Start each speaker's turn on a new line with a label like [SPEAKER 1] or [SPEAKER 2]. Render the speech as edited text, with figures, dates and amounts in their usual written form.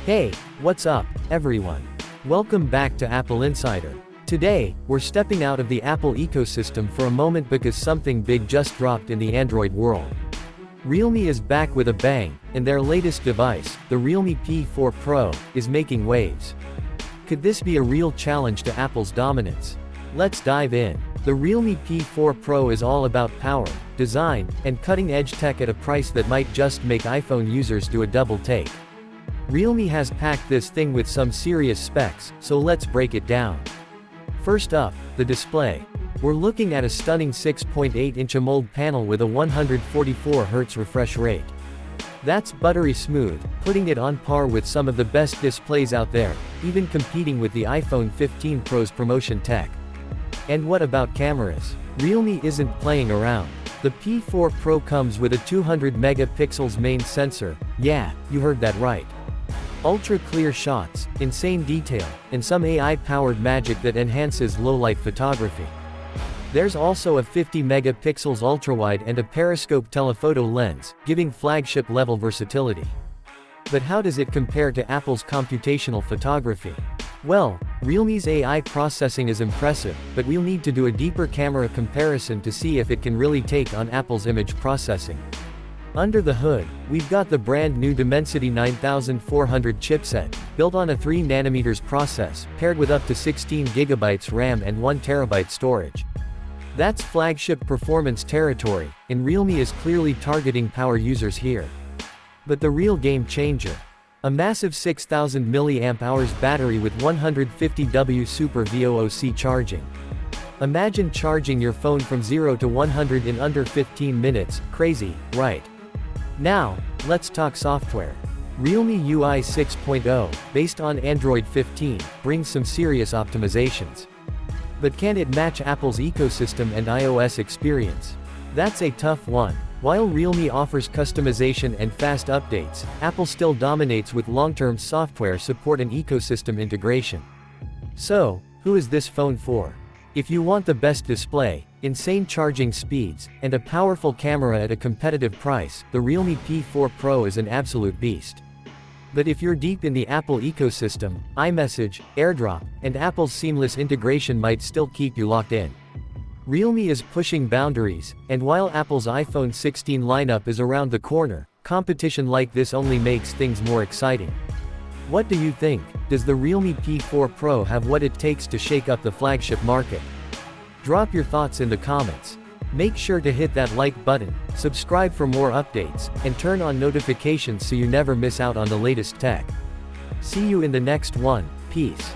[SPEAKER 1] Hey, what's up, everyone? Welcome back to Apple Insider. Today, we're stepping out of the Apple ecosystem for a moment because something big just dropped in the Android world. Realme is back with a bang, and their latest device, the Realme P4 Pro, is making waves. Could this be a real challenge to Apple's dominance? Let's dive in. The Realme P4 Pro is all about power, design, and cutting-edge tech at a price that might just make iPhone users do a double take. Realme has packed this thing with some serious specs, so let's break it down. First up, the display. We're looking at a stunning 6.8-inch AMOLED panel with a 144Hz refresh rate. That's buttery smooth, putting it on par with some of the best displays out there, even competing with the iPhone 15 Pro's promotion tech. And what about cameras? Realme isn't playing around. The P4 Pro comes with a 200 megapixels main sensor, yeah, you heard that right. Ultra-clear shots, insane detail, and some AI-powered magic that enhances low-light photography. There's also a 50 megapixels ultrawide and a periscope telephoto lens, giving flagship-level versatility. But how does it compare to Apple's computational photography? Well, Realme's AI processing is impressive, but we'll need to do a deeper camera comparison to see if it can really take on Apple's image processing. Under the hood, we've got the brand new Dimensity 9400 chipset, built on a 3nm process, paired with up to 16GB RAM and 1TB storage. That's flagship performance territory, and Realme is clearly targeting power users here. But the real game changer. A massive 6000 mAh battery with 150W Super VOOC charging. Imagine charging your phone from 0 to 100 in under 15 minutes, crazy, right? Now, let's talk software. Realme UI 6.0, based on Android 15, brings some serious optimizations. But can it match Apple's ecosystem and iOS experience? That's a tough one. While Realme offers customization and fast updates, Apple still dominates with long-term software support and ecosystem integration. So, who is this phone for? If you want the best display, insane charging speeds, and a powerful camera at a competitive price, the Realme P4 Pro is an absolute beast. But if you're deep in the Apple ecosystem, iMessage, AirDrop, and Apple's seamless integration might still keep you locked in. Realme is pushing boundaries, and while Apple's iPhone 16 lineup is around the corner, competition like this only makes things more exciting. What do you think? Does the Realme P4 Pro have what it takes to shake up the flagship market? Drop your thoughts in the comments. Make sure to hit that like button, subscribe for more updates, and turn on notifications so you never miss out on the latest tech. See you in the next one, peace.